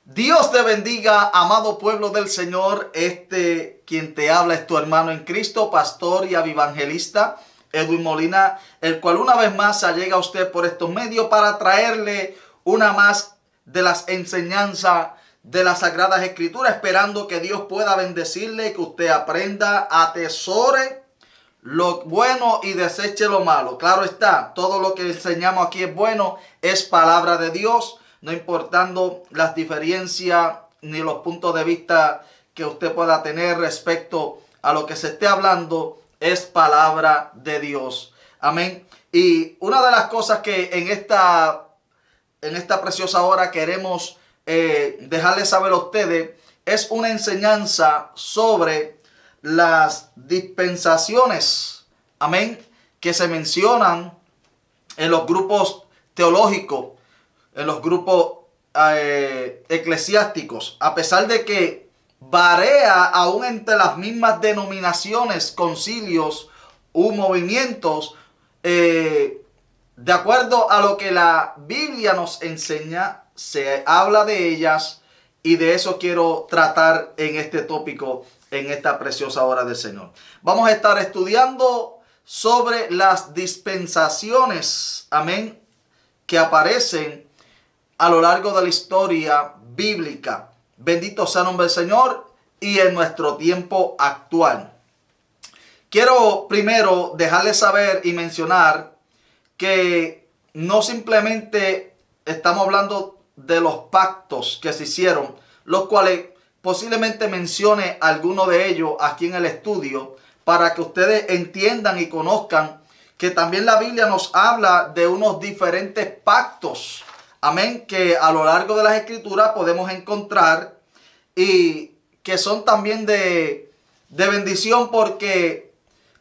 Dios te bendiga, amado pueblo del Señor. Quien te habla es tu hermano en Cristo, pastor y evangelista Edwin Molina, el cual una vez más se allega a usted por estos medios para traerle una más de las enseñanzas de las Sagradas Escrituras, esperando que Dios pueda bendecirle, que usted aprenda, atesore lo bueno y deseche lo malo. Claro está, todo lo que enseñamos aquí es bueno, es palabra de Dios, no importando las diferencias ni los puntos de vista que usted pueda tener respecto a lo que se esté hablando, es palabra de Dios. Amén. Y una de las cosas que en esta preciosa hora queremos dejarles saber a ustedes es una enseñanza sobre las dispensaciones, amén, que se mencionan en los grupos teológicos, en los grupos eclesiásticos, a pesar de que varía aún entre las mismas denominaciones, concilios u movimientos, de acuerdo a lo que la Biblia nos enseña, se habla de ellas, y de eso quiero tratar en este tópico, en esta preciosa hora del Señor. Vamos a estar estudiando sobre las dispensaciones, amén, que aparecen a lo largo de la historia bíblica. Bendito sea el nombre del Señor y en nuestro tiempo actual. Quiero primero dejarles saber y mencionar que no simplemente estamos hablando de los pactos que se hicieron, los cuales posiblemente mencione alguno de ellos aquí en el estudio, para que ustedes entiendan y conozcan que también la Biblia nos habla de unos diferentes pactos, amén, que a lo largo de las Escrituras podemos encontrar y que son también de bendición, porque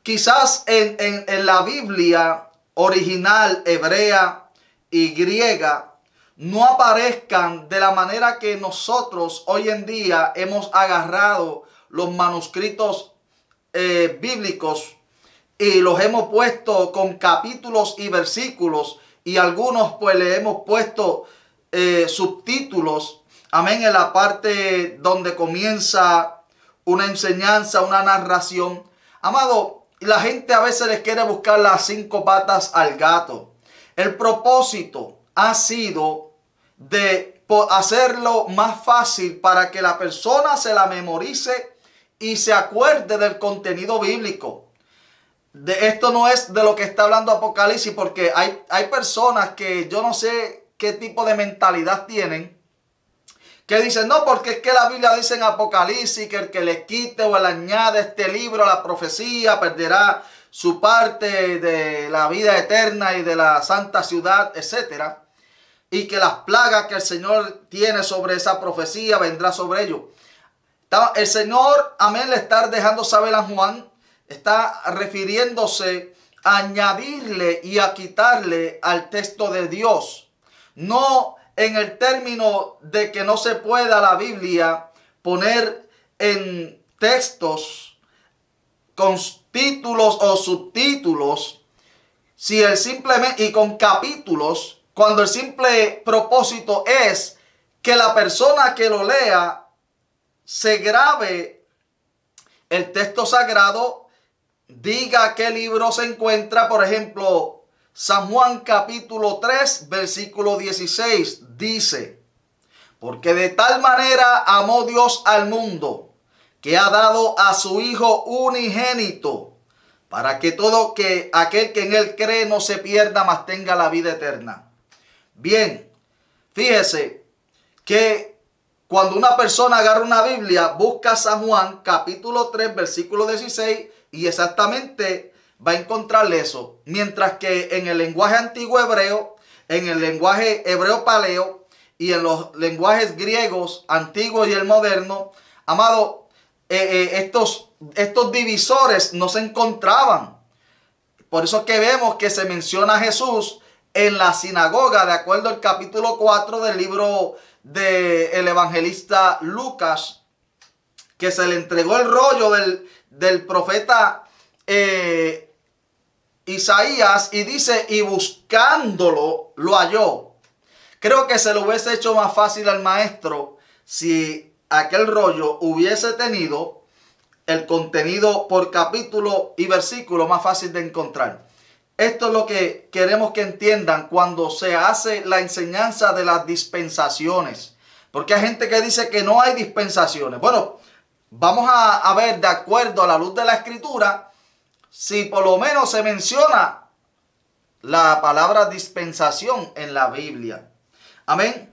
quizás en la Biblia original, hebrea y griega, no aparezcan de la manera que nosotros hoy en día hemos agarrado los manuscritos bíblicos y los hemos puesto con capítulos y versículos, y algunos pues le hemos puesto subtítulos, amén, en la parte donde comienza una enseñanza, una narración. Amado, la gente a veces les quiere buscar las 5 patas al gato. El propósito ha sido de hacerlo más fácil para que la persona se la memorice y se acuerde del contenido bíblico. De esto no es de lo que está hablando Apocalipsis, porque hay personas que yo no sé qué tipo de mentalidad tienen, que dicen, no, porque es que la Biblia dice en Apocalipsis que el que le quite o le añade este libro a la profecía perderá su parte de la vida eterna y de la santa ciudad, etcétera, y que las plagas que el Señor tiene sobre esa profecía vendrá sobre ellos. El Señor, amén, le está dejando saber a Juan, está refiriéndose a añadirle y a quitarle al texto de Dios. No en el término de que no se pueda la Biblia poner en textos con títulos o subtítulos, si el simplemente y con capítulos, cuando el simple propósito es que la persona que lo lea se grabe el texto sagrado, diga qué libro se encuentra. Por ejemplo, San Juan capítulo 3 versículo 16 dice: porque de tal manera amó Dios al mundo, que ha dado a su Hijo unigénito, para que aquel que en él cree no se pierda, mas tenga la vida eterna. Bien, fíjese que cuando una persona agarra una Biblia, busca San Juan capítulo 3 versículo 16 y exactamente va a encontrarle eso. Mientras que en el lenguaje antiguo hebreo, en el lenguaje hebreo paleo y en los lenguajes griegos antiguos y el moderno, amado, estos divisores no se encontraban. Por eso que vemos que se menciona a Jesús en la sinagoga, de acuerdo al capítulo 4 del libro del evangelista Lucas, que se le entregó el rollo del profeta Isaías, y dice, y buscándolo lo halló. Creo que se lo hubiese hecho más fácil al maestro si aquel rollo hubiese tenido el contenido por capítulo y versículo más fácil de encontrar. Esto es lo que queremos que entiendan cuando se hace la enseñanza de las dispensaciones. Porque hay gente que dice que no hay dispensaciones. Bueno, vamos a ver de acuerdo a la luz de la Escritura si por lo menos se menciona la palabra dispensación en la Biblia. Amén.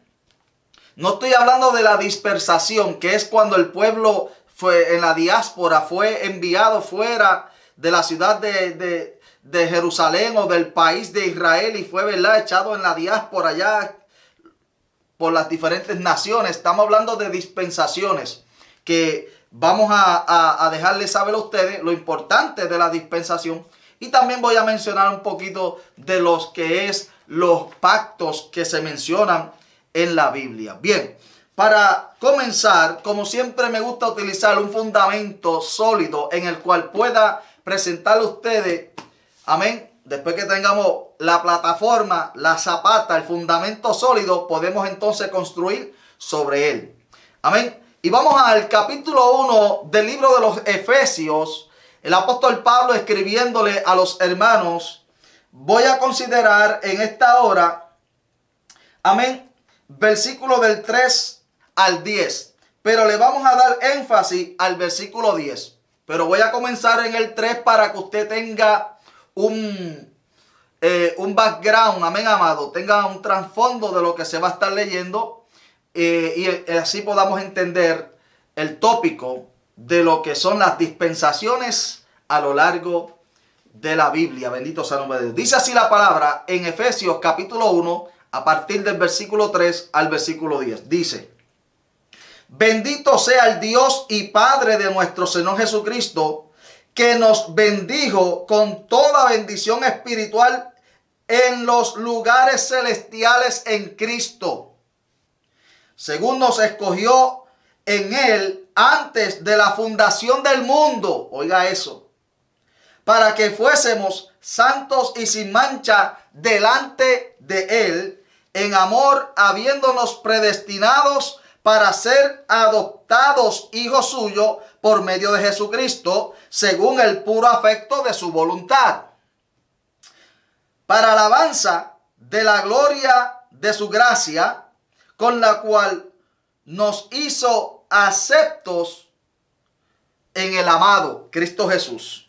No estoy hablando de la dispersación, que es cuando el pueblo fue en la diáspora, fue enviado fuera de la ciudad de Jerusalén o del país de Israel y fue, ¿verdad?, echado en la diáspora allá por las diferentes naciones. Estamos hablando de dispensaciones, que vamos a dejarles saber a ustedes lo importante de la dispensación. Y también voy a mencionar un poquito de los que es los pactos que se mencionan en la Biblia. Bien, para comenzar, como siempre me gusta utilizar un fundamento sólido en el cual pueda presentarle a ustedes, amén, después que tengamos la plataforma, la zapata, el fundamento sólido, podemos entonces construir sobre él. Amén. Y vamos al capítulo 1 del libro de los Efesios. El apóstol Pablo escribiéndole a los hermanos. Voy a considerar en esta hora, amén, versículo del 3 al 10. Pero le vamos a dar énfasis al versículo 10. Pero voy a comenzar en el 3 para que usted tenga un background, amén, amado. Tenga un trasfondo de lo que se va a estar leyendo. Y así podamos entender el tópico de lo que son las dispensaciones a lo largo de la Biblia. Bendito sea el nombre de Dios. Dice así la palabra en Efesios capítulo 1 a partir del versículo 3 al versículo 10. Dice: bendito sea el Dios y Padre de nuestro Señor Jesucristo, que nos bendijo con toda bendición espiritual en los lugares celestiales en Cristo, según nos escogió en Él antes de la fundación del mundo. Oiga eso. Para que fuésemos santos y sin mancha delante de Él, en amor, habiéndonos predestinados para ser adoptados hijos suyos por medio de Jesucristo, según el puro afecto de su voluntad, para alabanza de la gloria de su gracia, con la cual nos hizo aceptos en el amado Cristo Jesús,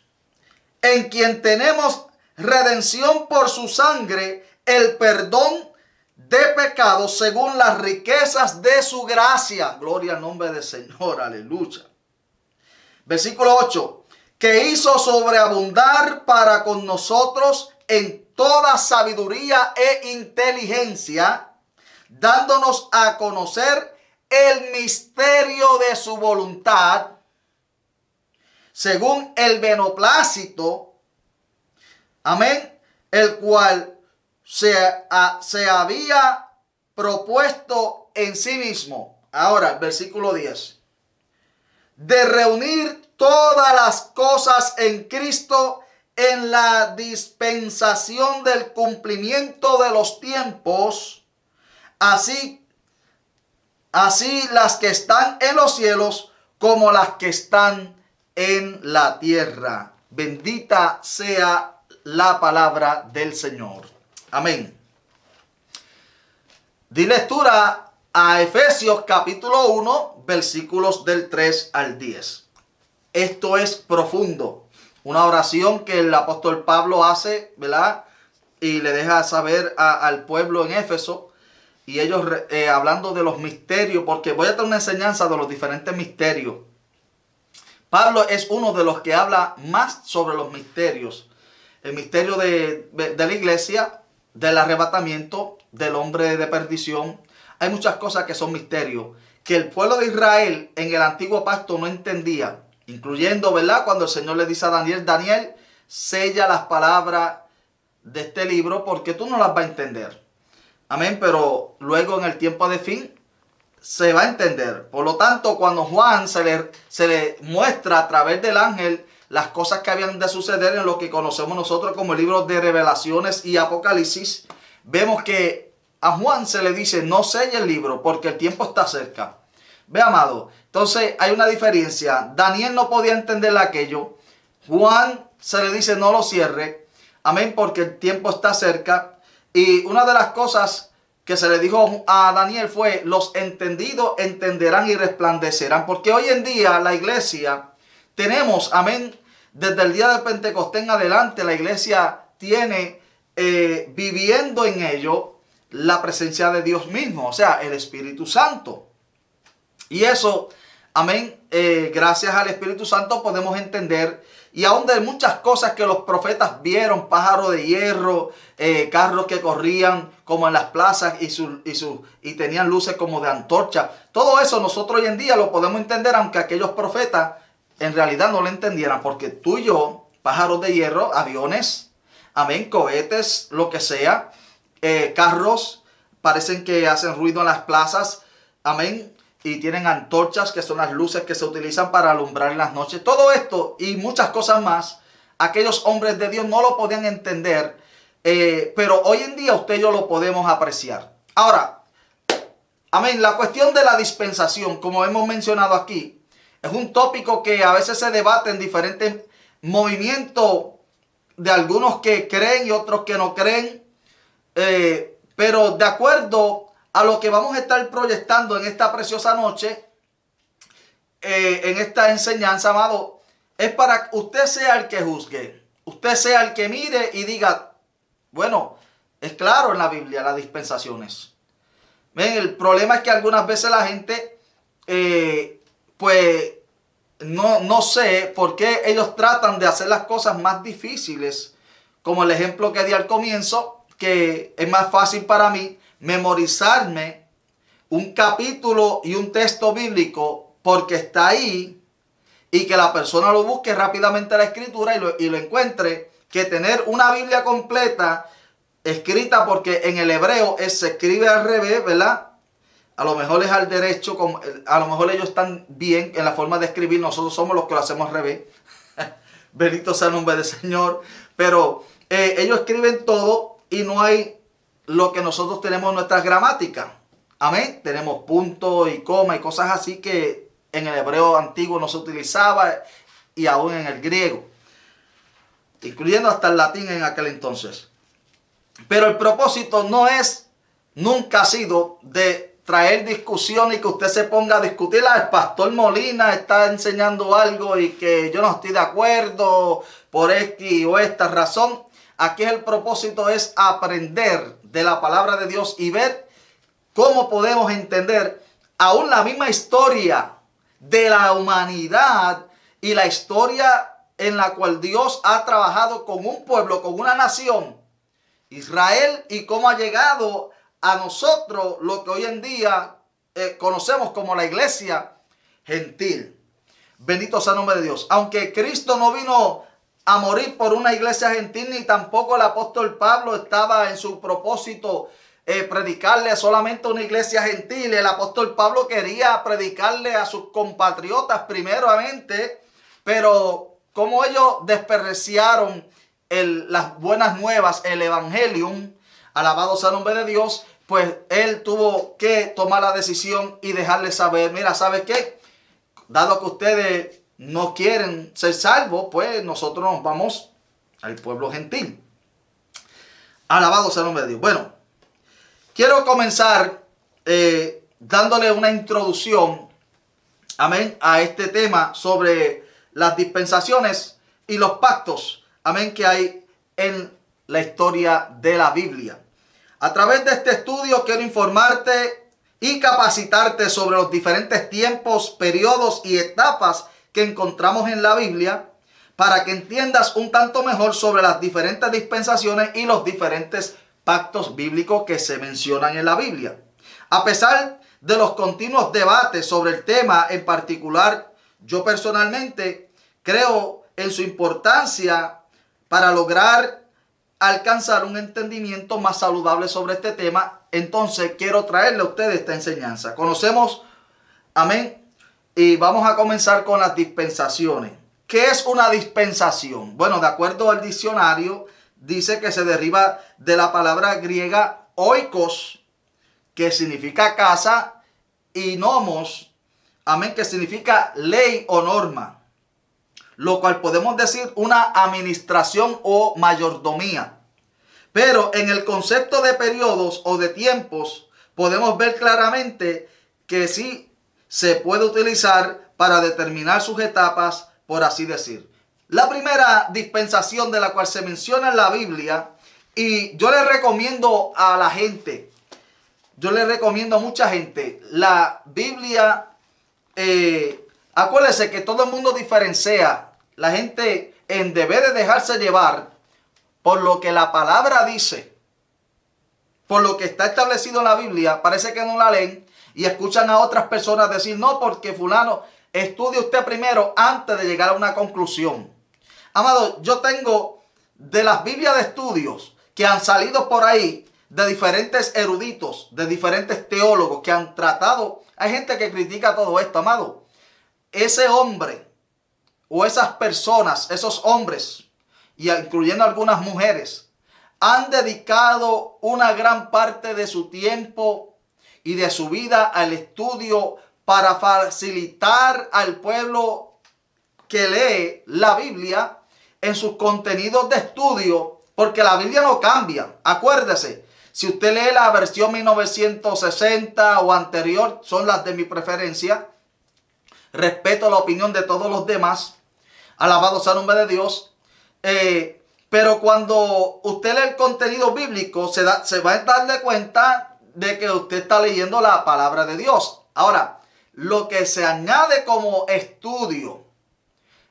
en quien tenemos redención por su sangre, el perdón de pecados según las riquezas de su gracia. Gloria al nombre del Señor, aleluya. Versículo 8, que hizo sobreabundar para con nosotros en toda sabiduría e inteligencia, dándonos a conocer el misterio de su voluntad, según el beneplácito, amén, el cual se había propuesto en sí mismo. Ahora, versículo 10. De reunir todas las cosas en Cristo en la dispensación del cumplimiento de los tiempos, así las que están en los cielos como las que están en la tierra. Bendita sea la palabra del Señor. Amén. Di lectura a Efesios capítulo 1, versículos del 3 al 10. Esto es profundo. Una oración que el apóstol Pablo hace, ¿verdad? Y le deja saber al pueblo en Éfeso. Y ellos hablando de los misterios, porque voy a tener una enseñanza de los diferentes misterios. Pablo es uno de los que habla más sobre los misterios. El misterio de la iglesia, del arrebatamiento, del hombre de perdición. Hay muchas cosas que son misterios, que el pueblo de Israel en el antiguo pacto no entendía. Incluyendo, ¿verdad?, cuando el Señor le dice a Daniel: Daniel, sella las palabras de este libro porque tú no las vas a entender. Amén, pero luego en el tiempo de fin se va a entender. Por lo tanto, cuando Juan se le muestra a través del ángel las cosas que habían de suceder en lo que conocemos nosotros como el libro de Revelaciones y Apocalipsis, vemos que a Juan se le dice: no selle el libro porque el tiempo está cerca. Ve, amado, entonces hay una diferencia. Daniel no podía entender aquello. Juan se le dice no lo cierre. Amén, porque el tiempo está cerca. Y una de las cosas que se le dijo a Daniel fue: los entendidos entenderán y resplandecerán. Porque hoy en día la iglesia tenemos, amén, desde el día de Pentecostés en adelante, la iglesia tiene viviendo en ello la presencia de Dios mismo, o sea, el Espíritu Santo. Y eso, amén, gracias al Espíritu Santo podemos entender, y aún de muchas cosas que los profetas vieron: pájaros de hierro, carros que corrían como en las plazas y tenían luces como de antorcha. Todo eso nosotros hoy en día lo podemos entender, aunque aquellos profetas en realidad no lo entendieran, porque tú y yo, pájaros de hierro, aviones, amén, cohetes, lo que sea, carros, parecen que hacen ruido en las plazas, amén, y tienen antorchas, que son las luces que se utilizan para alumbrar en las noches. Todo esto y muchas cosas más, aquellos hombres de Dios no lo podían entender, pero hoy en día usted y yo lo podemos apreciar. Ahora, amén, la cuestión de la dispensación, como hemos mencionado aquí, es un tópico que a veces se debate en diferentes movimientos, de algunos que creen y otros que no creen, pero de acuerdo a lo que vamos a estar proyectando en esta preciosa noche, en esta enseñanza, amado, es para que usted sea el que juzgue, usted sea el que mire y diga: bueno, es claro en la Biblia las dispensaciones. Ven, el problema es que algunas veces la gente, pues, no sé por qué ellos tratan de hacer las cosas más difíciles, como el ejemplo que di al comienzo, que es más fácil para mí memorizarme un capítulo y un texto bíblico porque está ahí, y que la persona lo busque rápidamente en la escritura y lo encuentre, que tener una Biblia completa escrita, porque en el hebreo se escribe al revés, ¿verdad? A lo mejor es al derecho, a lo mejor ellos están bien en la forma de escribir, nosotros somos los que lo hacemos al revés. Bendito sea el nombre del Señor. Pero ellos escriben todo y no hay lo que nosotros tenemos en nuestra gramática. Amén. Tenemos punto y coma y cosas así que en el hebreo antiguo no se utilizaba, y aún en el griego, incluyendo hasta el latín en aquel entonces. Pero el propósito nunca ha sido de traer discusión y que usted se ponga a discutir: el pastor Molina está enseñando algo y que yo no estoy de acuerdo por X o esta razón. Aquí el propósito es aprender de la palabra de Dios y ver cómo podemos entender aún la misma historia de la humanidad y la historia en la cual Dios ha trabajado con un pueblo, con una nación, Israel, y cómo ha llegado a nosotros lo que hoy en día conocemos como la iglesia gentil. Bendito sea el nombre de Dios. Aunque Cristo no vino a morir por una iglesia gentil, ni tampoco el apóstol Pablo estaba en su propósito predicarle solamente a una iglesia gentil. El apóstol Pablo quería predicarle a sus compatriotas primeramente, pero como ellos despreciaron las buenas nuevas, el evangelium, alabado sea el nombre de Dios, pues él tuvo que tomar la decisión y dejarle saber: mira, ¿sabe qué? Dado que ustedes no quieren ser salvos, pues nosotros nos vamos al pueblo gentil. Alabado sea el nombre de Dios. Bueno, quiero comenzar dándole una introducción, amén, a este tema sobre las dispensaciones y los pactos, amén, que hay en la historia de la Biblia. A través de este estudio quiero informarte y capacitarte sobre los diferentes tiempos, periodos y etapas que encontramos en la Biblia, para que entiendas un tanto mejor sobre las diferentes dispensaciones y los diferentes pactos bíblicos que se mencionan en la Biblia. A pesar de los continuos debates sobre el tema en particular, yo personalmente creo en su importancia para lograr alcanzar un entendimiento más saludable sobre este tema. Entonces quiero traerle a ustedes esta enseñanza. Conocemos, amén, y vamos a comenzar con las dispensaciones. ¿Qué es una dispensación? Bueno, de acuerdo al diccionario, dice que se deriva de la palabra griega oikos, que significa casa, y nomos, amén, que significa ley o norma, lo cual podemos decir una administración o mayordomía. Pero en el concepto de periodos o de tiempos, podemos ver claramente que sí se puede utilizar para determinar sus etapas, por así decir. La primera dispensación de la cual se menciona en la Biblia, y yo le recomiendo a la gente, yo le recomiendo a mucha gente, la Biblia, acuérdese que todo el mundo diferencia, la gente debe de dejarse llevar por lo que la palabra dice, por lo que está establecido en la Biblia. Parece que no la leen y escuchan a otras personas decir, no, porque fulano, estudie usted primero antes de llegar a una conclusión. Amado, yo tengo de las Biblias de estudios que han salido por ahí, de diferentes eruditos, de diferentes teólogos que han tratado. Hay gente que critica todo esto, amado. Ese hombre o esas personas, esos hombres, y incluyendo algunas mujeres, han dedicado una gran parte de su tiempo y de su vida al estudio para facilitar al pueblo que lee la Biblia en sus contenidos de estudio, porque la Biblia no cambia. Acuérdese, si usted lee la versión 1960 o anterior, son las de mi preferencia. Respeto la opinión de todos los demás. Alabado sea el nombre de Dios. Pero cuando usted lee el contenido bíblico, se va a darle cuenta de que usted está leyendo la palabra de Dios. Ahora, lo que se añade como estudio,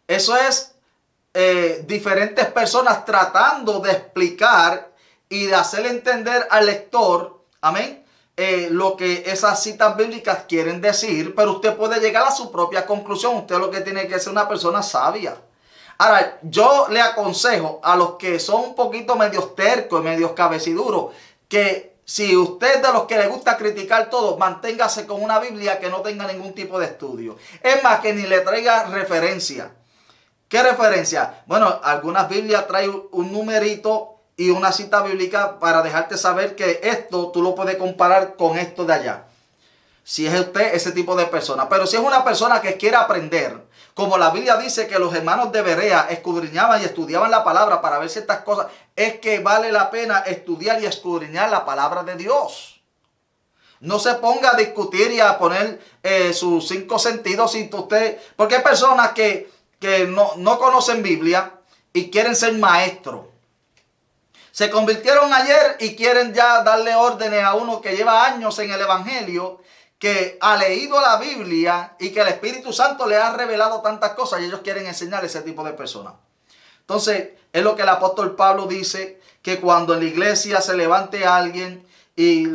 eso es diferentes personas tratando de explicar y de hacerle entender al lector, amén, lo que esas citas bíblicas quieren decir, pero usted puede llegar a su propia conclusión. Usted lo que tiene que ser una persona sabia. Ahora, yo le aconsejo a los que son un poquito medios tercos y medios cabeciduros, que si usted es de los que le gusta criticar todo, manténgase con una Biblia que no tenga ningún tipo de estudio. Es más, que ni le traiga referencia. ¿Qué referencia? Bueno, algunas Biblias traen un numerito y una cita bíblica para dejarte saber que esto tú lo puedes comparar con esto de allá. Si es usted ese tipo de persona. Pero si es una persona que quiere aprender, como la Biblia dice que los hermanos de Berea escudriñaban y estudiaban la palabra para ver ciertas cosas, es que vale la pena estudiar y escudriñar la palabra de Dios. No se ponga a discutir y a poner sus 5 sentidos. Porque hay personas que no conocen Biblia y quieren ser maestros. Se convirtieron ayer y quieren ya darle órdenes a uno que lleva años en el Evangelio, que ha leído la Biblia y que el Espíritu Santo le ha revelado tantas cosas, y ellos quieren enseñar a ese tipo de personas. Entonces, es lo que el apóstol Pablo dice, que cuando en la iglesia se levante a alguien y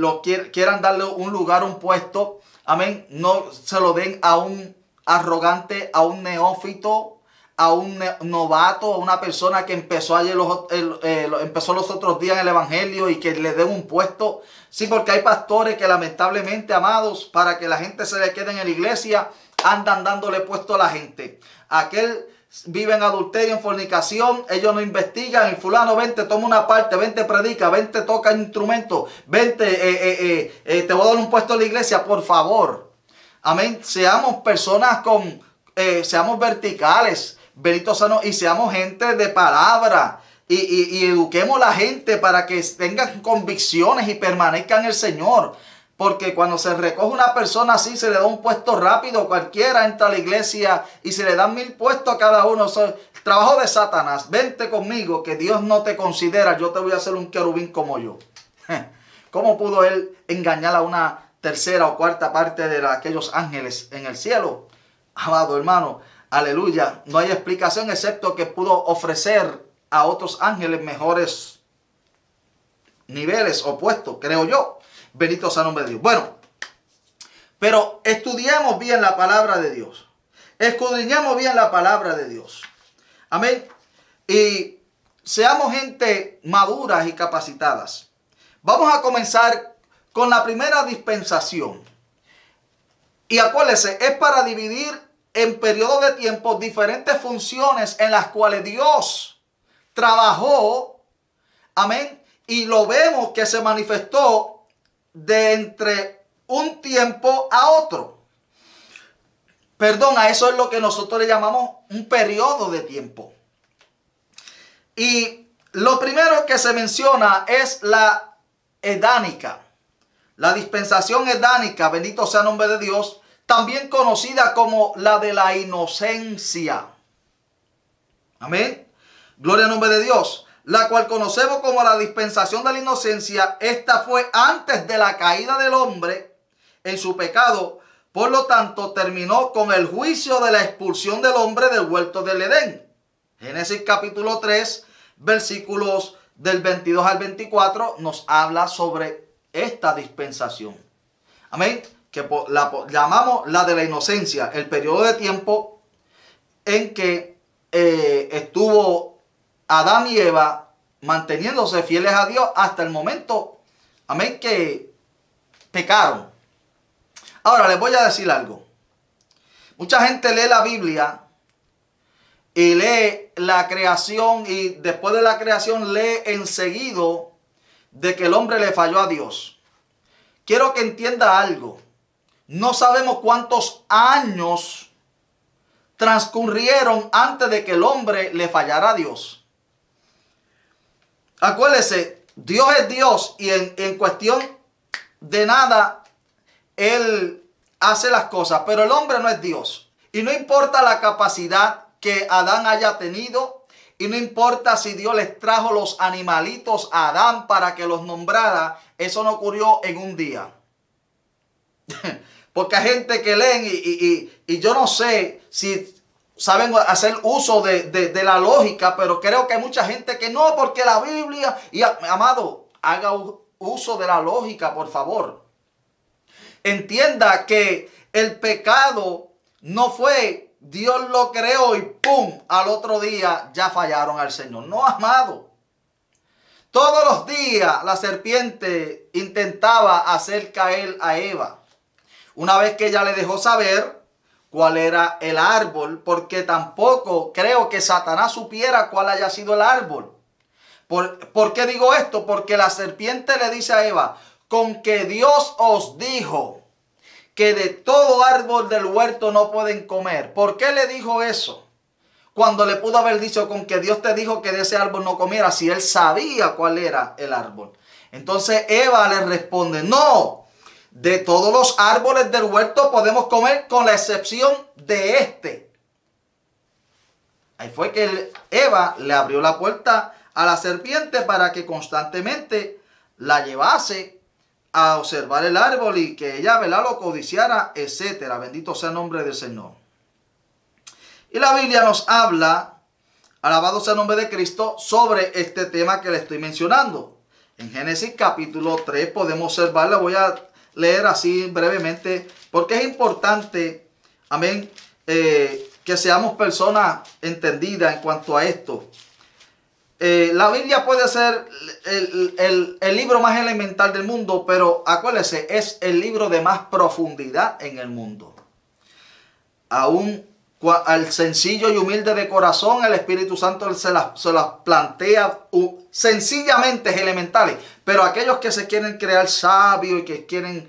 quieran darle un lugar, un puesto, amén, no se lo den a un arrogante, a un neófito, a un novato, a una persona que empezó empezó los otros días en el Evangelio, y que le den un puesto. Sí, porque hay pastores que lamentablemente, amados, para que la gente se le quede en la iglesia, andan dándole puesto a la gente. Aquel vive en adulterio, en fornicación, ellos no investigan, y fulano, vente, toma una parte, vente, predica, vente, toca instrumento, vente, te voy a dar un puesto en la iglesia, por favor. Amén. Seamos personas seamos verticales, bendito sano, y seamos gente de palabra. Y eduquemos a la gente para que tengan convicciones y permanezcan en el Señor. Porque cuando se recoge una persona así, se le da un puesto rápido, cualquiera entra a la iglesia y se le dan 1000 puestos a cada uno. Eso es el trabajo de Satanás. Vente conmigo, que Dios no te considera, yo te voy a hacer un querubín como yo. ¿Cómo pudo él engañar a una tercera o cuarta parte de aquellos ángeles en el cielo? Amado hermano, aleluya, no hay explicación excepto que pudo ofrecer a otros ángeles mejores niveles o puestos, creo yo. Bendito sea el nombre de Dios. Bueno, pero estudiemos bien la palabra de Dios. Escudriñemos bien la palabra de Dios. Amén. Y seamos gente maduras y capacitadas. Vamos a comenzar con la primera dispensación. Y acuérdense, es para dividir en periodos de tiempo diferentes funciones en las cuales Dios trabajó. Amén. Y lo vemos que se manifestó de entre un tiempo a otro. Perdón, a eso es lo que nosotros le llamamos un periodo de tiempo. Y lo primero que se menciona es la edánica. La dispensación edánica, bendito sea el nombre de Dios, también conocida como la de la inocencia. Amén. Gloria al nombre de Dios. La cual conocemos como la dispensación de la inocencia. Esta fue antes de la caída del hombre en su pecado. Por lo tanto, terminó con el juicio de la expulsión del hombre del huerto del Edén. Génesis capítulo 3, versículos del 22 al 24, nos habla sobre esta dispensación. Amén. Que la llamamos la de la inocencia, el periodo de tiempo en que estuvo Adán y Eva manteniéndose fieles a Dios hasta el momento, amén, que pecaron. Ahora les voy a decir algo. Mucha gente lee la Biblia y lee la creación y después de la creación lee enseguido de que el hombre le falló a Dios. Quiero que entienda algo. No sabemos cuántos años transcurrieron antes de que el hombre le fallara a Dios. Acuérdese, Dios es Dios y en cuestión de nada Él hace las cosas, pero el hombre no es Dios. Y no importa la capacidad que Adán haya tenido, y no importa si Dios les trajo los animalitos a Adán para que los nombrara, eso no ocurrió en un día. Porque hay gente que leen y yo no sé si saben hacer uso de la lógica, pero creo que hay mucha gente que no, porque la Biblia, y amado, haga uso de la lógica, por favor. Entienda que el pecado no fue Dios lo creó y ¡pum! Al otro día ya fallaron al Señor. No, amado. Todos los días la serpiente intentaba hacer caer a Eva. Una vez que ella le dejó saber cuál era el árbol, porque tampoco creo que Satanás supiera cuál haya sido el árbol. ¿Por qué digo esto? Porque la serpiente le dice a Eva, con que Dios os dijo que de todo árbol del huerto no pueden comer. ¿Por qué le dijo eso? Cuando le pudo haber dicho con que Dios te dijo que de ese árbol no comiera, si él sabía cuál era el árbol. Entonces Eva le responde, no, de todos los árboles del huerto podemos comer con la excepción de este. Ahí fue que Eva le abrió la puerta a la serpiente para que constantemente la llevase a observar el árbol y que ella, ¿verdad?, lo codiciara, etcétera. Bendito sea el nombre del Señor. Y la Biblia nos habla, alabado sea el nombre de Cristo, sobre este tema que le estoy mencionando. En Génesis capítulo 3 podemos observar, la voy a leer así brevemente, porque es importante, amén, que seamos personas entendidas en cuanto a esto. La Biblia puede ser el libro más elemental del mundo, pero acuérdese, es el libro de más profundidad en el mundo. Aún al sencillo y humilde de corazón, el Espíritu Santo se las plantea sencillamente elementales. Pero aquellos que se quieren crear sabios y que quieren,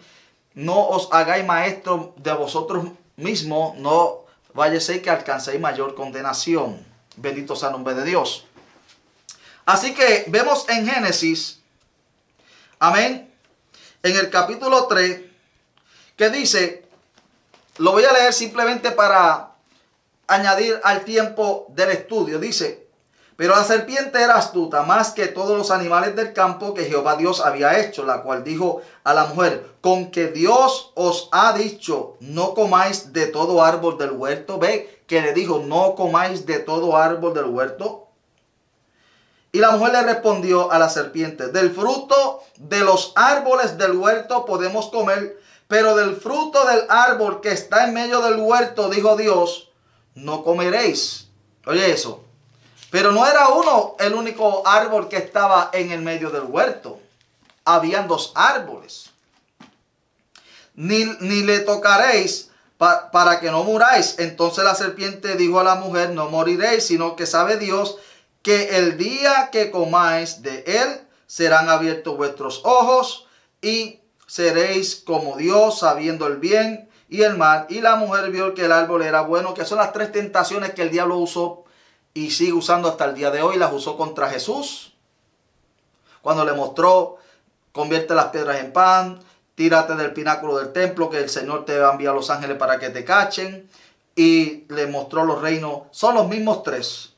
no os hagáis maestros de vosotros mismos, no vaya a ser que alcancéis mayor condenación. Bendito sea el nombre de Dios. Así que vemos en Génesis, amén, en el capítulo 3, que dice, lo voy a leer simplemente para añadir al tiempo del estudio. Dice, pero la serpiente era astuta más que todos los animales del campo que Jehová Dios había hecho, la cual dijo a la mujer, con que Dios os ha dicho, no comáis de todo árbol del huerto. Ve que le dijo, no comáis de todo árbol del huerto. Y la mujer le respondió a la serpiente, del fruto de los árboles del huerto podemos comer, pero del fruto del árbol que está en medio del huerto, dijo Dios, no comeréis. Oye eso. Pero no era uno el único árbol que estaba en el medio del huerto. Habían dos árboles. Ni le tocaréis para que no muráis. Entonces la serpiente dijo a la mujer, no moriréis, sino que sabe Dios que el día que comáis de él, serán abiertos vuestros ojos y seréis como Dios, sabiendo el bien y el mal. Y la mujer vio que el árbol era bueno, que son las tres tentaciones que el diablo usó y sigue usando hasta el día de hoy. Las usó contra Jesús, cuando le mostró: convierte las piedras en pan, tírate del pináculo del templo, que el Señor te va a enviar a los ángeles para que te cachen. Y le mostró los reinos. Son los mismos tres.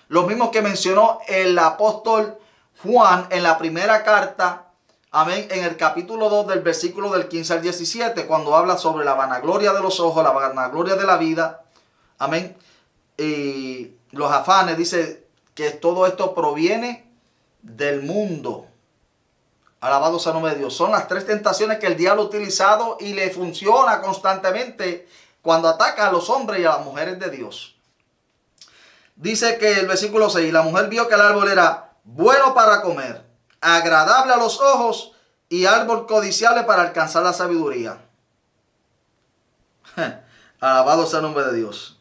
Los mismos que mencionó el apóstol Juan en la primera carta, amén, en el capítulo 2 del versículo del 15 al 17, cuando habla sobre la vanagloria de los ojos, la vanagloria de la vida, amén, y los afanes. Dice que todo esto proviene del mundo. Alabado sea el nombre de Dios. Son las tres tentaciones que el diablo ha utilizado y le funciona constantemente cuando ataca a los hombres y a las mujeres de Dios. Dice que el versículo 6, la mujer vio que el árbol era bueno para comer, agradable a los ojos y árbol codiciable para alcanzar la sabiduría. Alabado sea el nombre de Dios.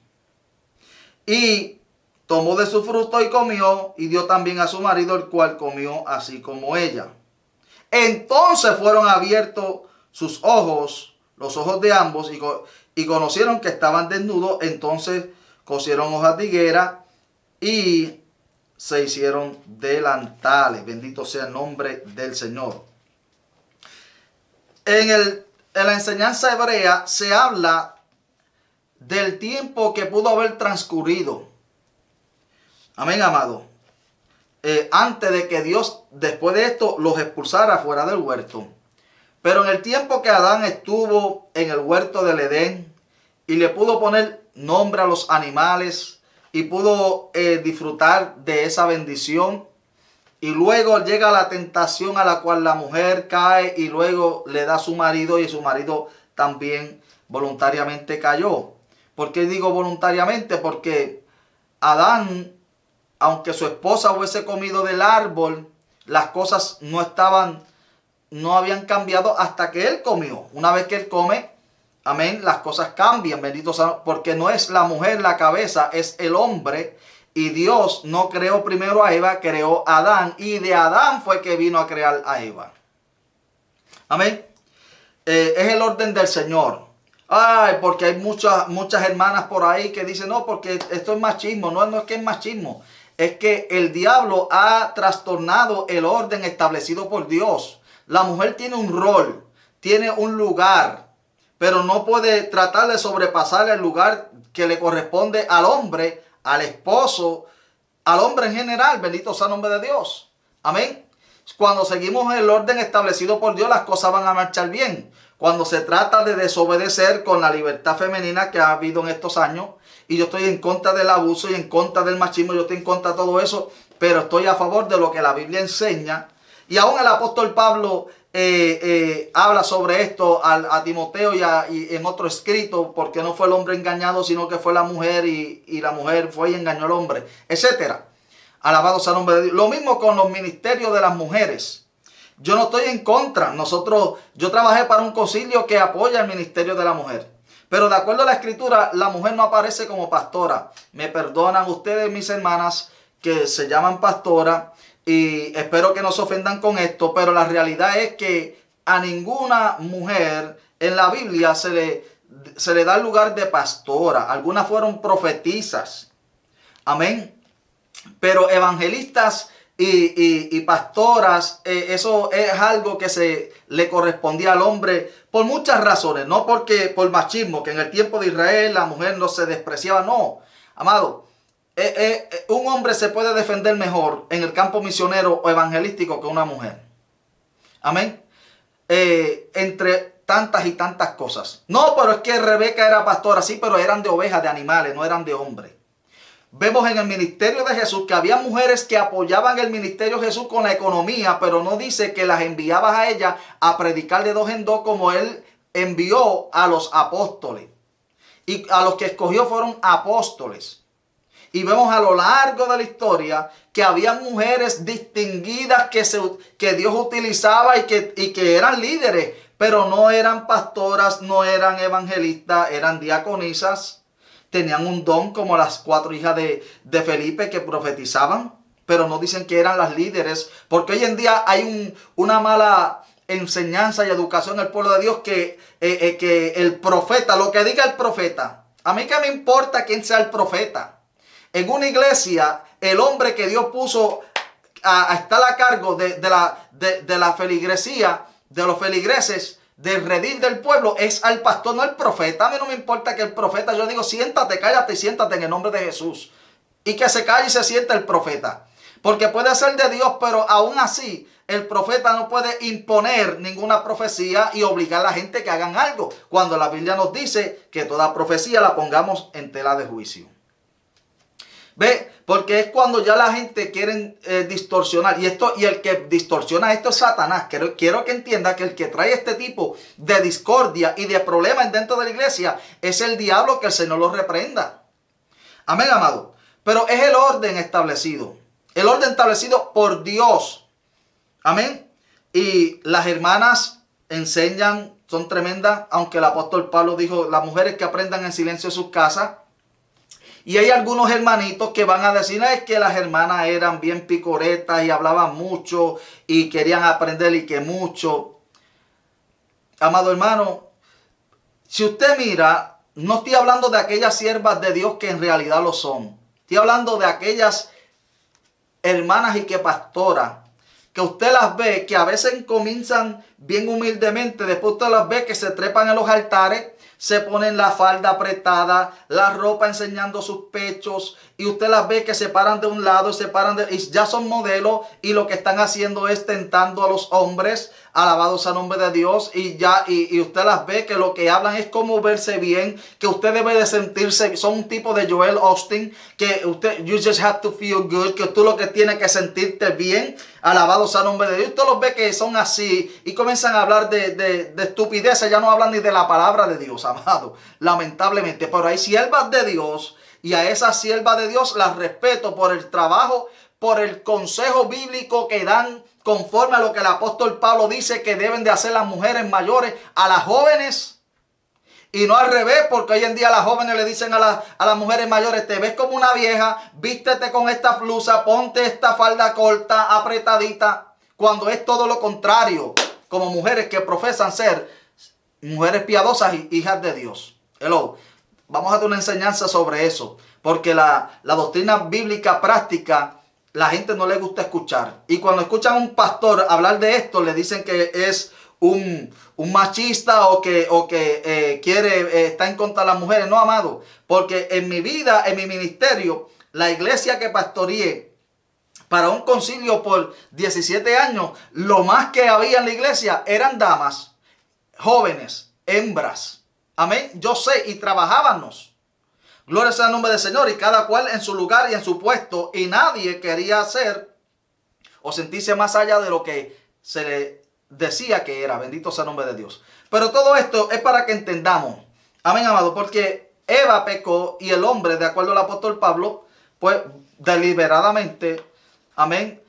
Y tomó de su fruto y comió, y dio también a su marido, el cual comió así como ella. Entonces fueron abiertos sus ojos, los ojos de ambos, y conocieron que estaban desnudos. Entonces cosieron hojas de higuera y se hicieron delantales. Bendito sea el nombre del Señor. En la enseñanza hebrea se habla del tiempo que pudo haber transcurrido. Amén, amado. Antes de que Dios, después de esto, los expulsara fuera del huerto. Pero en el tiempo que Adán estuvo en el huerto del Edén y le pudo poner nombre a los animales y pudo disfrutar de esa bendición, y luego llega la tentación a la cual la mujer cae y luego le da a su marido, y su marido también voluntariamente cayó. ¿Por qué digo voluntariamente? Porque Adán, aunque su esposa hubiese comido del árbol, las cosas no habían cambiado hasta que él comió. Una vez que él come, amén, las cosas cambian, bendito sea, porque no es la mujer la cabeza, es el hombre. Y Dios no creó primero a Eva, creó a Adán. Y de Adán fue que vino a crear a Eva. Amén. Es el orden del Señor. Ay, porque hay muchas hermanas por ahí que dicen, no, porque esto es machismo. No, no es que es machismo. Es que el diablo ha trastornado el orden establecido por Dios. La mujer tiene un rol, tiene un lugar, pero no puede tratar de sobrepasar el lugar que le corresponde al hombre, al esposo, al hombre en general. Bendito sea el nombre de Dios. Amén. Cuando seguimos el orden establecido por Dios, las cosas van a marchar bien. Cuando se trata de desobedecer con la libertad femenina que ha habido en estos años, y yo estoy en contra del abuso y en contra del machismo, yo estoy en contra de todo eso, pero estoy a favor de lo que la Biblia enseña. Y aún el apóstol Pablo habla sobre esto a Timoteo y en otro escrito, porque no fue el hombre engañado, sino que fue la mujer, y la mujer fue y engañó al hombre, etcétera. Alabado sea el nombre de Dios. Lo mismo con los ministerios de las mujeres. Yo no estoy en contra. Yo trabajé para un concilio que apoya el ministerio de la mujer. Pero de acuerdo a la escritura, la mujer no aparece como pastora. Me perdonan ustedes, mis hermanas, que se llaman pastora, y espero que no se ofendan con esto, pero la realidad es que a ninguna mujer en la Biblia se le da el lugar de pastora. Algunas fueron profetisas. Amén. Pero evangelistas y pastoras, eso es algo que se le correspondía al hombre por muchas razones. No porque por machismo, que en el tiempo de Israel la mujer no se despreciaba. No, amado. Un hombre se puede defender mejor en el campo misionero o evangelístico que una mujer. Amén. Entre tantas y tantas cosas. No, pero es que Rebeca era pastora, sí, pero eran de ovejas, de animales, no eran de hombres. Vemos en el ministerio de Jesús que había mujeres que apoyaban el ministerio de Jesús con la economía, pero no dice que las enviaba a ella a predicar de dos en dos como él envió a los apóstoles. Y a los que escogió fueron apóstoles. Y vemos a lo largo de la historia que había mujeres distinguidas que Dios utilizaba y que eran líderes, pero no eran pastoras, no eran evangelistas, eran diaconisas. Tenían un don como las 4 hijas de Felipe que profetizaban, pero no dicen que eran las líderes, porque hoy en día hay una mala enseñanza y educación en el pueblo de Dios que el profeta, lo que diga el profeta. A mí que me importa quién sea el profeta. En una iglesia, el hombre que Dios puso a estar a cargo de la feligresía, de los feligreses, del redil del pueblo, es al pastor, no al profeta. A mí no me importa que el profeta, yo digo, siéntate, cállate y siéntate en el nombre de Jesús. Y que se calle y se sienta el profeta. Porque puede ser de Dios, pero aún así, el profeta no puede imponer ninguna profecía y obligar a la gente que hagan algo. Cuando la Biblia nos dice que toda profecía la pongamos en tela de juicio. ¿Ve? Porque es cuando ya la gente quiere distorsionar. Y el que distorsiona esto es Satanás. Quiero que entienda que el que trae este tipo de discordia y de problemas dentro de la iglesia es el diablo, que el Señor lo reprenda. Amén, amado. Pero es el orden establecido. El orden establecido por Dios. Amén. Y las hermanas enseñan, son tremendas. Aunque el apóstol Pablo dijo, las mujeres que aprendan en silencio en sus casas. Y hay algunos hermanitos que van a decir, es que las hermanas eran bien picoretas y hablaban mucho y querían aprender y que mucho. Amado hermano, si usted mira, no estoy hablando de aquellas siervas de Dios que en realidad lo son. Estoy hablando de aquellas hermanas y que pastoras, que usted las ve, que a veces comienzan bien humildemente, después usted las ve que se trepan en los altares, se ponen la falda apretada, la ropa enseñando sus pechos, y usted las ve que se paran de un lado, y ya son modelos, y lo que están haciendo es tentando a los hombres, alabados a nombre de Dios, y usted las ve que lo que hablan es cómo verse bien, que usted debe de sentirse, son un tipo de Joel Osteen, que usted, you just have to feel good, que tú lo que tienes que sentirte bien, alabados a nombre de Dios. Usted los ve que son así, y comienzan a hablar de estupideces, ya no hablan ni de la palabra de Dios, amado, lamentablemente. Pero hay siervas de Dios, y a esas siervas de Dios las respeto por el trabajo, por el consejo bíblico que dan conforme a lo que el apóstol Pablo dice que deben de hacer las mujeres mayores a las jóvenes. Y no al revés, porque hoy en día las jóvenes le dicen a las mujeres mayores, te ves como una vieja, vístete con esta blusa, ponte esta falda corta, apretadita, cuando es todo lo contrario, como mujeres que profesan ser mujeres piadosas y hijas de Dios. Hello. Vamos a dar una enseñanza sobre eso, porque la doctrina bíblica práctica, la gente no le gusta escuchar. Y cuando escuchan a un pastor hablar de esto, le dicen que es un machista o que está en contra de las mujeres. No, amado, porque en mi vida, en mi ministerio, la iglesia que pastoreé para un concilio por 17 años, lo más que había en la iglesia eran damas, jóvenes, hembras. Amén. Yo sé, y trabajábamos. Gloria sea el nombre del Señor. Y cada cual en su lugar y en su puesto. Y nadie quería hacer o sentirse más allá de lo que se le decía que era. Bendito sea el nombre de Dios. Pero todo esto es para que entendamos. Amén, amado. Porque Eva pecó y el hombre, de acuerdo al apóstol Pablo, pues deliberadamente, amén,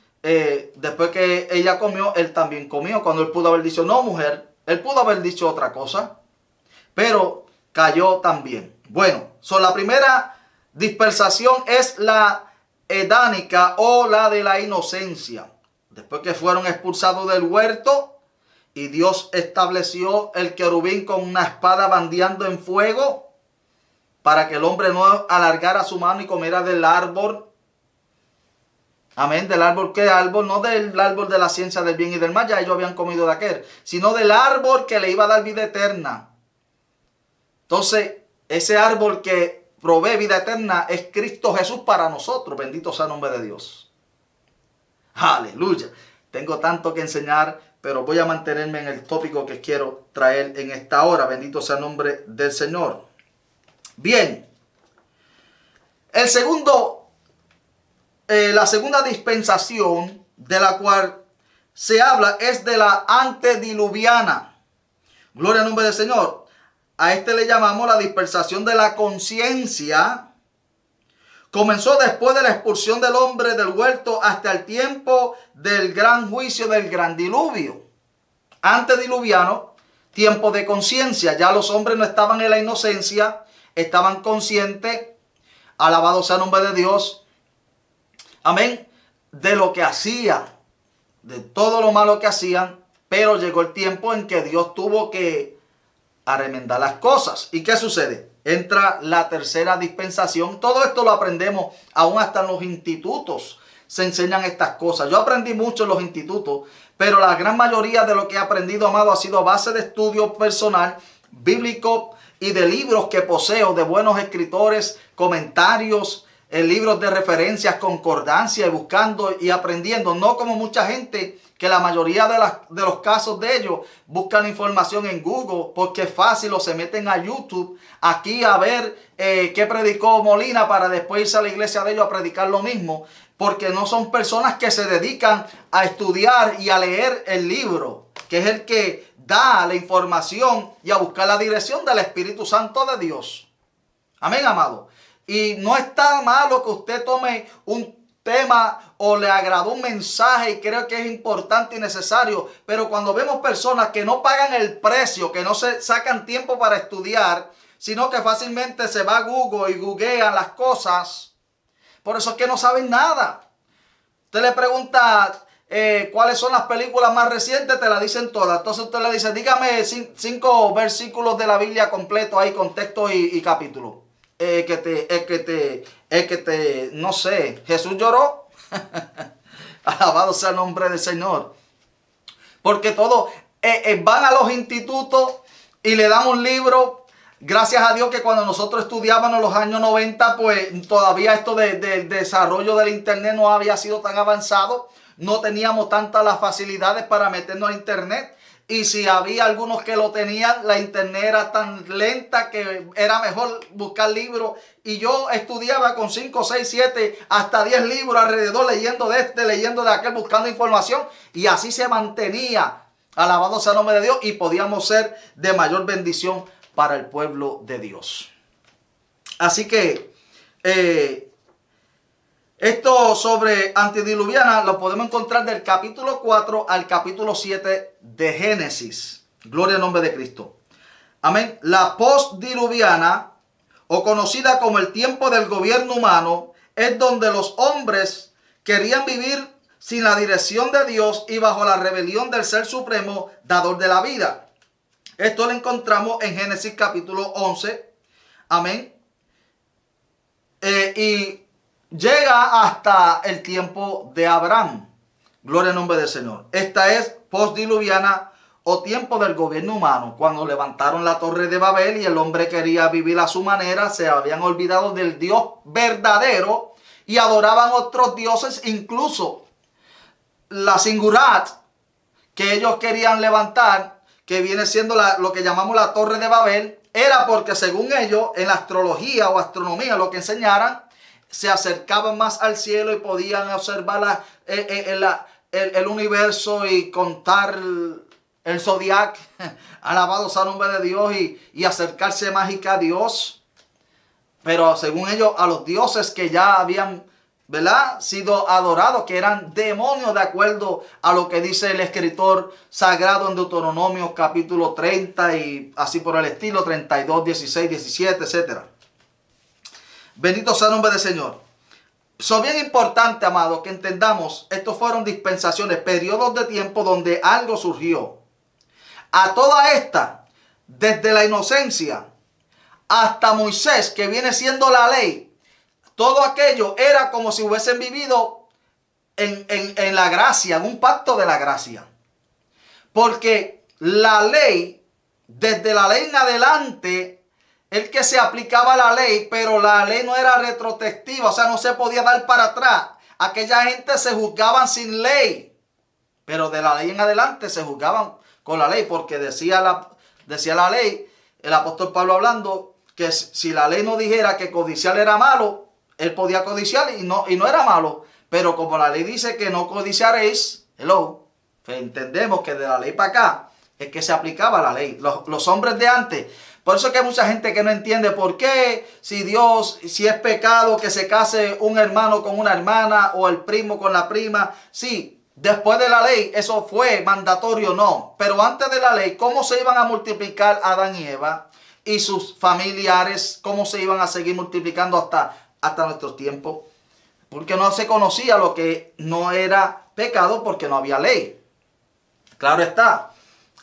después que ella comió, él también comió. Cuando él pudo haber dicho, no, mujer, él pudo haber dicho otra cosa. Pero cayó también. Bueno, la primera dispersación es la edánica o la de la inocencia. Después que fueron expulsados del huerto y Dios estableció el querubín con una espada bandeando en fuego para que el hombre no alargara su mano y comiera del árbol. Amén, del árbol, ¿qué árbol? No del árbol de la ciencia del bien y del mal, ya ellos habían comido de aquel, sino del árbol que le iba a dar vida eterna. Entonces, ese árbol que provee vida eterna es Cristo Jesús para nosotros. Bendito sea el nombre de Dios. Aleluya. Tengo tanto que enseñar, pero voy a mantenerme en el tópico que quiero traer en esta hora. Bendito sea el nombre del Señor. Bien. La segunda dispensación de la cual se habla es de la antediluviana. Gloria al nombre del Señor. A este le llamamos la dispersación de la conciencia. Comenzó después de la expulsión del hombre del huerto hasta el tiempo del gran juicio del gran diluvio. Antediluviano, tiempo de conciencia. Ya los hombres no estaban en la inocencia, estaban conscientes, alabado sea el nombre de Dios, amén, de lo que hacían, de todo lo malo que hacían, pero llegó el tiempo en que Dios tuvo que remendar las cosas. ¿Y qué sucede? Entra la tercera dispensación. Todo esto lo aprendemos aún hasta en los institutos. Se enseñan estas cosas. Yo aprendí mucho en los institutos, pero la gran mayoría de lo que he aprendido, amado, ha sido a base de estudio personal, bíblico y de libros que poseo, de buenos escritores, comentarios, libros de referencias, concordancia, y buscando y aprendiendo. No como mucha gente, que la mayoría de los casos de ellos buscan información en Google porque es fácil, o se meten a YouTube aquí a ver qué predicó Molina para después irse a la iglesia de ellos a predicar lo mismo, porque no son personas que se dedican a estudiar y a leer el libro, que es el que da la información, y a buscar la dirección del Espíritu Santo de Dios. Amén, amado. Y no está malo que usted tome un tema o le agradó un mensaje y creo que es importante y necesario, pero cuando vemos personas que no pagan el precio, que no se sacan tiempo para estudiar, sino que fácilmente se va a Google y googlean las cosas, por eso es que no saben nada. Usted le pregunta cuáles son las películas más recientes, te la dicen todas. Entonces usted le dice, dígame 5 versículos de la Biblia completo ahí con texto y capítulo. No sé, Jesús lloró. Alabado sea el nombre del Señor. Porque todos van a los institutos y le dan un libro. Gracias a Dios que cuando nosotros estudiábamos en los años 90, pues todavía esto del desarrollo del internet no había sido tan avanzado. No teníamos tantas las facilidades para meternos a internet. Y si había algunos que lo tenían, la internet era tan lenta que era mejor buscar libros. Y yo estudiaba con 5, 6, 7, hasta 10 libros alrededor, leyendo de este, leyendo de aquel, buscando información. Y así se mantenía, alabado sea el nombre de Dios, y podíamos ser de mayor bendición para el pueblo de Dios. Así que esto sobre antediluviana lo podemos encontrar del capítulo 4 al capítulo 7 de Génesis. Gloria al nombre de Cristo. Amén. La postdiluviana, o conocida como el tiempo del gobierno humano, es donde los hombres querían vivir sin la dirección de Dios y bajo la rebelión del Ser Supremo, dador de la vida. Esto lo encontramos en Génesis capítulo 11. Amén. Y llega hasta el tiempo de Abraham. Gloria al nombre del Señor. Esta es postdiluviana o tiempo del gobierno humano. Cuando levantaron la torre de Babel y el hombre quería vivir a su manera, se habían olvidado del Dios verdadero y adoraban otros dioses, incluso la singurat que ellos querían levantar, que viene siendo lo que llamamos la torre de Babel, era porque según ellos, en la astrología o astronomía, lo que enseñaran, se acercaban más al cielo y podían observar el universo y contar el zodiac, alabado sea el nombre de Dios, y acercarse mágica a Dios. Pero según ellos, a los dioses que ya habían, ¿verdad?, sido adorados, que eran demonios, de acuerdo a lo que dice el escritor sagrado en Deuteronomio capítulo 30 y así por el estilo, 32, 16, 17, etc. Bendito sea el nombre del Señor. Son bien importante, amado, que entendamos, estos fueron dispensaciones, periodos de tiempo donde algo surgió. A toda esta, desde la inocencia hasta Moisés, que viene siendo la ley, todo aquello era como si hubiesen vivido en la gracia, en un pacto de la gracia. Porque la ley, desde la ley en adelante, el que se aplicaba la ley, pero la ley no era retrospectiva, o sea, no se podía dar para atrás. Aquella gente se juzgaban sin ley, pero de la ley en adelante se juzgaban con la ley, porque decía la ley, el apóstol Pablo hablando, que si la ley no dijera que codiciar era malo, él podía codiciar y no era malo. Pero como la ley dice que no codiciaréis, pues entendemos que de la ley para acá es que se aplicaba la ley. Los hombres de antes. Por eso es que hay mucha gente que no entiende por qué, si es pecado que se case un hermano con una hermana o el primo con la prima. Sí, después de la ley eso fue mandatorio, no. Pero antes de la ley, ¿cómo se iban a multiplicar Adán y Eva y sus familiares? ¿Cómo se iban a seguir multiplicando hasta nuestros tiempos? Porque no se conocía lo que no era pecado porque no había ley. Claro está,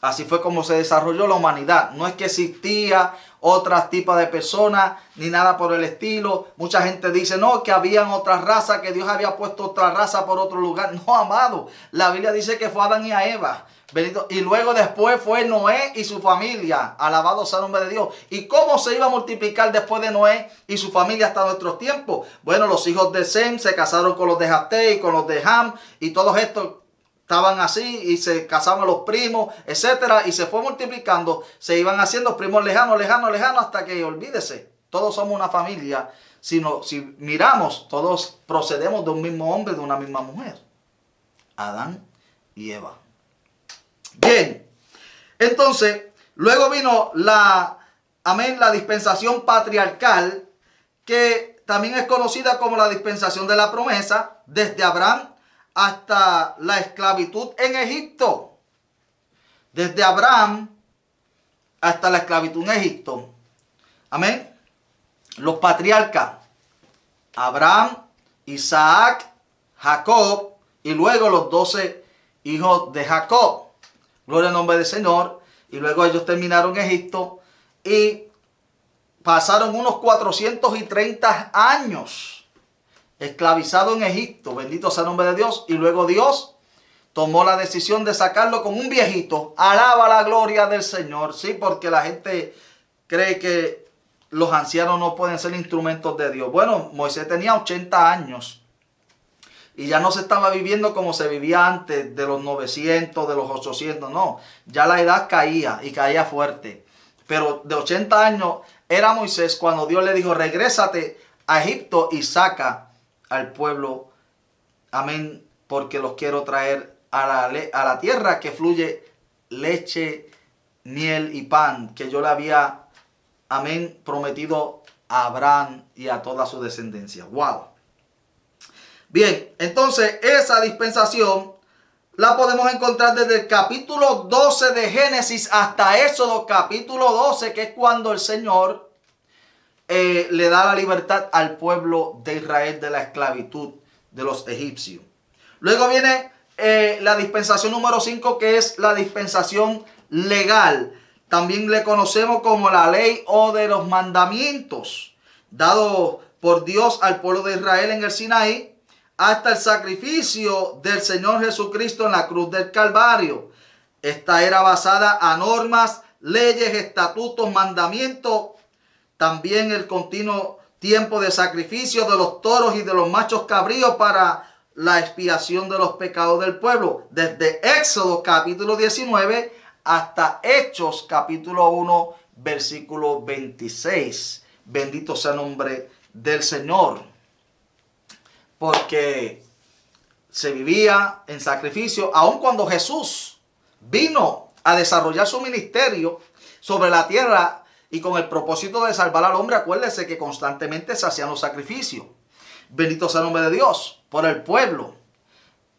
así fue como se desarrolló la humanidad. No es que existía otras tipos de personas ni nada por el estilo. Mucha gente dice, no, que habían otras razas, que Dios había puesto otra raza por otro lugar. No, amado, la Biblia dice que fue Adán y a Eva. Bendito. Y luego después fue Noé y su familia. Alabado sea el nombre de Dios. ¿Y cómo se iba a multiplicar después de Noé y su familia hasta nuestros tiempos? Bueno, los hijos de Sem se casaron con los de Jafté y con los de Ham, y todos estos estaban así y se casaban los primos, etcétera, y se fue multiplicando. Se iban haciendo primos lejanos, hasta que, olvídese, todos somos una familia. Si miramos, todos procedemos de un mismo hombre, de una misma mujer. Adán y Eva. Bien, entonces, luego vino la dispensación patriarcal, que también es conocida como la dispensación de la promesa, desde Abraham hasta la esclavitud en Egipto. Desde Abraham hasta la esclavitud en Egipto. Amén. Los patriarcas, Abraham, Isaac, Jacob, y luego los 12 hijos de Jacob. Gloria al nombre del Señor. Y luego ellos terminaron en Egipto y pasaron unos 430 años esclavizado en Egipto. Bendito sea el nombre de Dios. Y luego Dios tomó la decisión de sacarlo con un viejito. Alaba la gloria del Señor. Sí, porque la gente cree que los ancianos no pueden ser instrumentos de Dios. Bueno, Moisés tenía 80 años. Y ya no se estaba viviendo como se vivía antes, de los 900, de los 800. No, ya la edad caía, y caía fuerte. Pero de 80 años era Moisés cuando Dios le dijo, regrésate a Egipto y saca al pueblo, amén, porque los quiero traer a la tierra que fluye leche, miel y pan, que yo le había, amén, prometido a Abraham y a toda su descendencia. Wow. Bien, entonces esa dispensación la podemos encontrar desde el capítulo 12 de Génesis hasta Éxodo capítulo 12, que es cuando el Señor le da la libertad al pueblo de Israel de la esclavitud de los egipcios. Luego viene la dispensación número 5, que es la dispensación legal. También le conocemos como la ley o de los mandamientos, dado por Dios al pueblo de Israel en el Sinaí, hasta el sacrificio del Señor Jesucristo en la cruz del Calvario. Esta era basada a normas, leyes, estatutos, mandamientos. También el continuo tiempo de sacrificio de los toros y de los machos cabríos para la expiación de los pecados del pueblo. Desde Éxodo capítulo 19 hasta Hechos capítulo 1 versículo 26. Bendito sea el nombre del Señor. Porque se vivía en sacrificio, aun cuando Jesús vino a desarrollar su ministerio sobre la tierra y con el propósito de salvar al hombre. Acuérdese que constantemente se hacían los sacrificios. Bendito sea el nombre de Dios por el pueblo.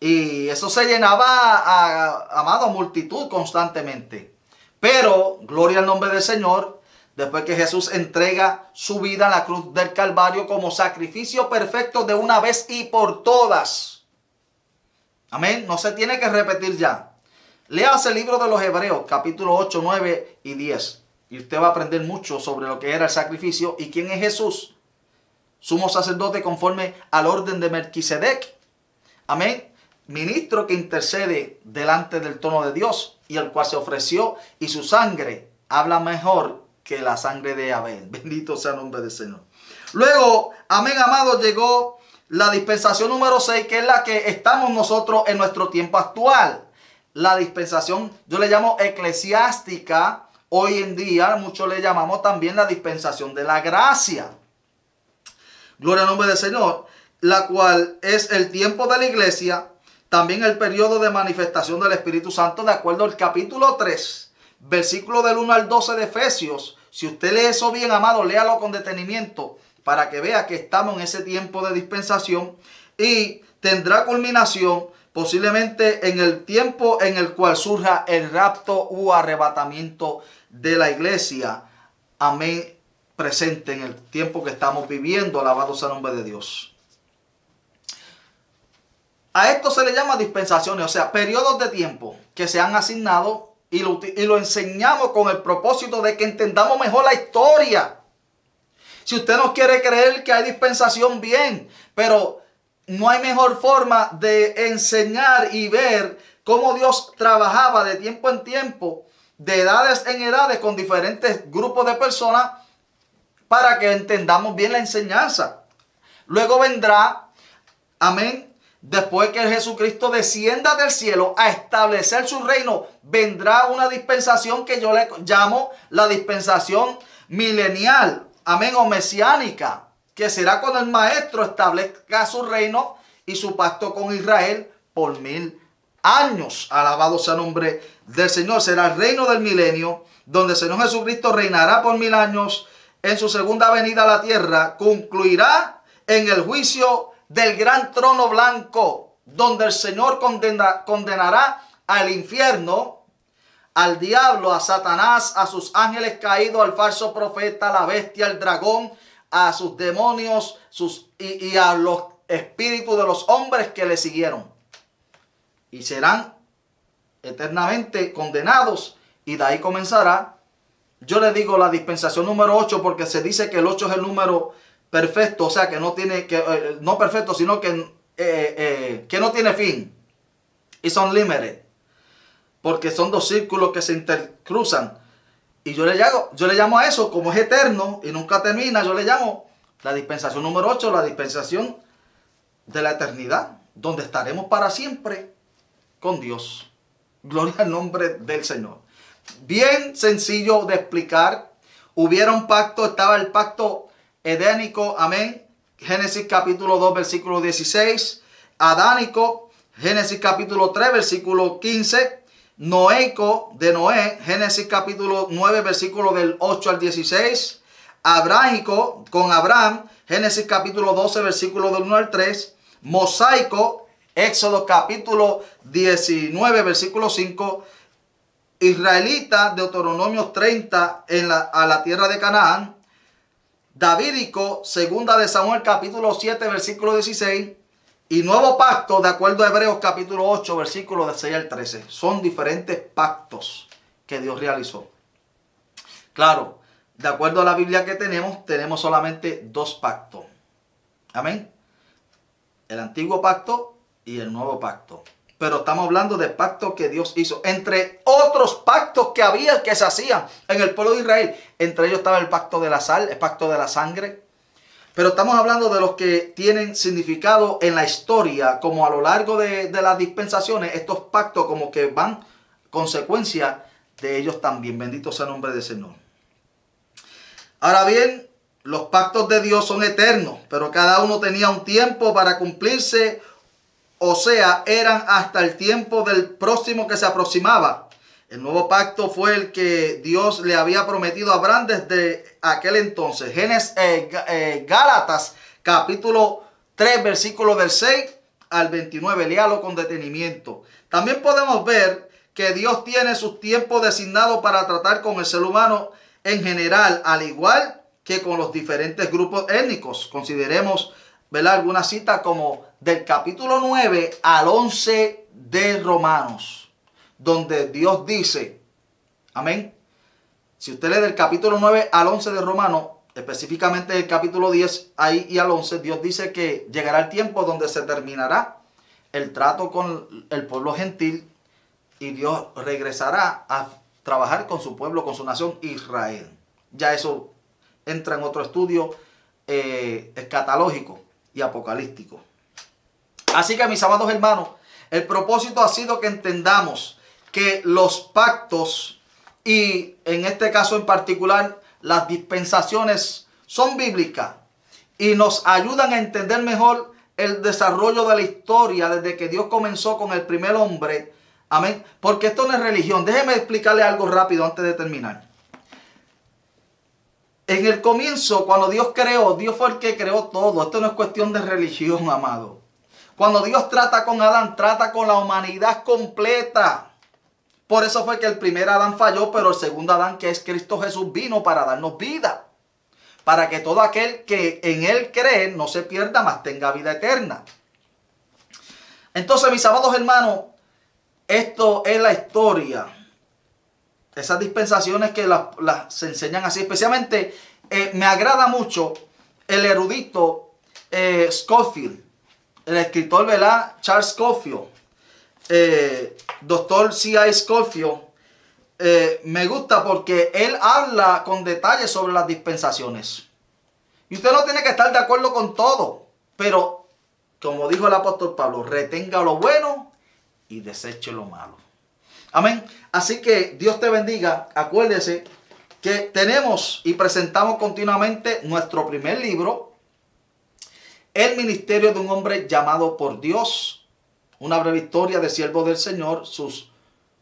Y eso se llenaba amado, multitud constantemente. Pero, gloria al nombre del Señor, después que Jesús entrega su vida en la cruz del Calvario como sacrificio perfecto de una vez y por todas. Amén. No se tiene que repetir ya. Léase el libro de los Hebreos, capítulo 8, 9 y 10. Y usted va a aprender mucho sobre lo que era el sacrificio y quién es Jesús. Sumo sacerdote conforme al orden de Melquisedec. Amén. Ministro que intercede delante del trono de Dios y el cual se ofreció, y su sangre habla mejor que la sangre de Abel. Bendito sea el nombre del Señor. Luego, amén, amado, llegó la dispensación número 6, que es la que estamos nosotros en nuestro tiempo actual. La dispensación, yo le llamo eclesiástica. Hoy en día, muchos le llamamos también la dispensación de la gracia. Gloria al nombre del Señor. La cual es el tiempo de la iglesia. También el periodo de manifestación del Espíritu Santo, de acuerdo al capítulo 3, versículo del 1 al 12 de Efesios. Si usted lee eso bien, amado, léalo con detenimiento para que vea que estamos en ese tiempo de dispensación, y tendrá culminación posiblemente en el tiempo en el cual surja el rapto u arrebatamiento de la iglesia. Amén. Presente en el tiempo que estamos viviendo. Alabado sea el nombre de Dios. A esto se le llama dispensaciones, o sea, periodos de tiempo que se han asignado y lo enseñamos con el propósito de que entendamos mejor la historia. Si usted no quiere creer que hay dispensación, bien, pero no hay mejor forma de enseñar y ver cómo Dios trabajaba de tiempo en tiempo, de edades en edades, con diferentes grupos de personas, para que entendamos bien la enseñanza. Luego vendrá, amén, después que Jesucristo descienda del cielo a establecer su reino, vendrá una dispensación que yo le llamo la dispensación milenial, amén, o mesiánica, que será cuando el Maestro establezca su reino y su pacto con Israel por 1000 años. Alabado sea el nombre del Señor. Será el reino del milenio, donde el Señor Jesucristo reinará por 1000 años en su segunda venida a la tierra. Concluirá en el juicio del gran trono blanco, donde el Señor condenará al infierno, al diablo, a Satanás, a sus ángeles caídos, al falso profeta, a la bestia, al dragón, a sus demonios y a los espíritus de los hombres que le siguieron. Y serán eternamente condenados. Y de ahí comenzará, yo le digo la dispensación número 8, porque se dice que el 8 es el número perfecto, o sea que no tiene, no perfecto, sino que no tiene fin. Y son unlimited, porque son dos círculos que se intercruzan. Y yo le llamo a eso, como es eterno y nunca termina, yo le llamo la dispensación número 8, la dispensación de la eternidad, donde estaremos para siempre con Dios. Gloria al nombre del Señor. Bien sencillo de explicar. Hubiera un pacto, estaba el pacto edénico, amén. Génesis capítulo 2, versículo 16. Adánico, Génesis capítulo 3, versículo 15. Noéico, de Noé, Génesis capítulo 9, versículo del 8 al 16. Abrahico, con Abraham, Génesis capítulo 12, versículo del 1 al 3. Mosaico, Éxodo capítulo 19, versículo 5. Israelita, Deuteronomio 30, a la tierra de Canaán. Davídico, segunda de Samuel capítulo 7, versículo 16. Y nuevo pacto, de acuerdo a Hebreos capítulo 8, versículos de 6 al 13. Son diferentes pactos que Dios realizó. Claro, de acuerdo a la Biblia que tenemos solamente 2 pactos. Amén. El antiguo pacto y el nuevo pacto. Pero estamos hablando del pacto que Dios hizo. Entre otros pactos que había, que se hacían en el pueblo de Israel. Entre ellos estaba el pacto de la sal, el pacto de la sangre. Pero estamos hablando de los que tienen significado en la historia, como a lo largo de las dispensaciones, estos pactos como que van consecuencia de ellos también. Bendito sea el nombre del Señor. Ahora bien, los pactos de Dios son eternos, pero cada uno tenía un tiempo para cumplirse, o sea, eran hasta el tiempo del próximo que se aproximaba. El nuevo pacto fue el que Dios le había prometido a Abraham desde aquel entonces. Gálatas capítulo 3, versículo del 6 al 29. Léalo con detenimiento. También podemos ver que Dios tiene sus tiempos designados para tratar con el ser humano en general, al igual que con los diferentes grupos étnicos. Consideremos, ¿verdad?, alguna cita como del capítulo 9 al 11 de Romanos, donde Dios dice, amén. Si usted lee del capítulo 9 al 11 de Romanos, específicamente el capítulo 10 ahí y al 11, Dios dice que llegará el tiempo donde se terminará el trato con el pueblo gentil y Dios regresará a trabajar con su pueblo, con su nación Israel. Ya eso entra en otro estudio escatológico y apocalíptico. Así que, mis amados hermanos, el propósito ha sido que entendamos que los pactos y en este caso en particular las dispensaciones son bíblicas y nos ayudan a entender mejor el desarrollo de la historia desde que Dios comenzó con el primer hombre. Amén. Porque esto no es religión. Déjeme explicarle algo rápido antes de terminar. En el comienzo, cuando Dios creó, Dios fue el que creó todo. Esto no es cuestión de religión, amado. Cuando Dios trata con Adán, trata con la humanidad completa. Por eso fue que el primer Adán falló, pero el segundo Adán, que es Cristo Jesús, vino para darnos vida. Para que todo aquel que en Él cree no se pierda, mas tenga vida eterna. Entonces, mis amados hermanos, esto es la historia. Esas dispensaciones que las se enseñan así. Especialmente me agrada mucho el erudito Scofield, el escritor, ¿verdad? Charles Scofield, doctor C.I. Scofield. Me gusta porque él habla con detalle sobre las dispensaciones. Y usted no tiene que estar de acuerdo con todo, pero como dijo el apóstol Pablo, retenga lo bueno y deseche lo malo. Amén. Así que Dios te bendiga. Acuérdese que tenemos y presentamos continuamente nuestro primer libro, El ministerio de un hombre llamado por Dios. Una breve historia de siervo del Señor, sus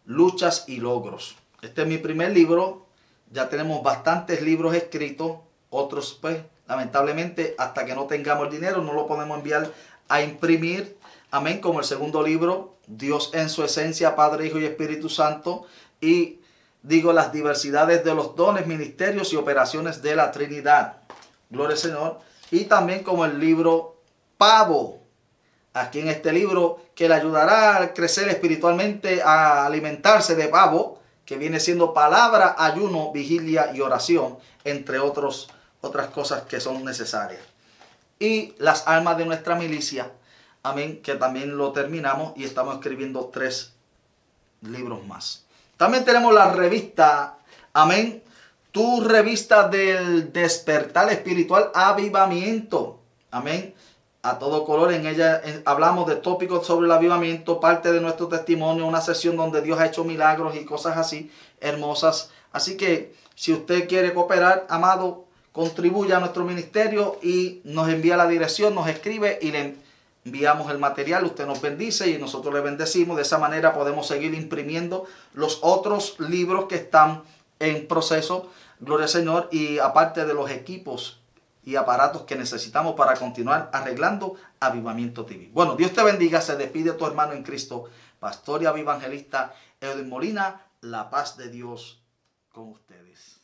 luchas y logros. Este es mi primer libro. Ya tenemos bastantes libros escritos. Otros, pues, lamentablemente, hasta que no tengamos el dinero, no lo podemos enviar a imprimir. Amén. Como el segundo libro, Dios en su esencia, Padre, Hijo y Espíritu Santo. Y digo, las diversidades de los dones, ministerios y operaciones de la Trinidad. Gloria al Señor. Y también como el libro Pavo. Aquí en este libro que le ayudará a crecer espiritualmente, a alimentarse de pavo, que viene siendo palabra, ayuno, vigilia y oración, entre otras cosas que son necesarias. Y las almas de nuestra milicia, amén, que también lo terminamos y estamos escribiendo 3 libros más. También tenemos la revista, amén, tu revista del despertar espiritual, avivamiento, amén. A todo color, en ella hablamos de tópicos sobre el avivamiento, parte de nuestro testimonio, una sesión donde Dios ha hecho milagros y cosas así hermosas. Así que si usted quiere cooperar, amado, contribuya a nuestro ministerio y nos envía la dirección, nos escribe y le enviamos el material. Usted nos bendice y nosotros le bendecimos. De esa manera podemos seguir imprimiendo los otros libros que están en proceso, gloria al Señor, y aparte de los equipos y aparatos que necesitamos para continuar arreglando Avivamiento TV. Bueno, Dios te bendiga. Se despide tu hermano en Cristo, pastor y evangelista Edwin Molina. La paz de Dios con ustedes.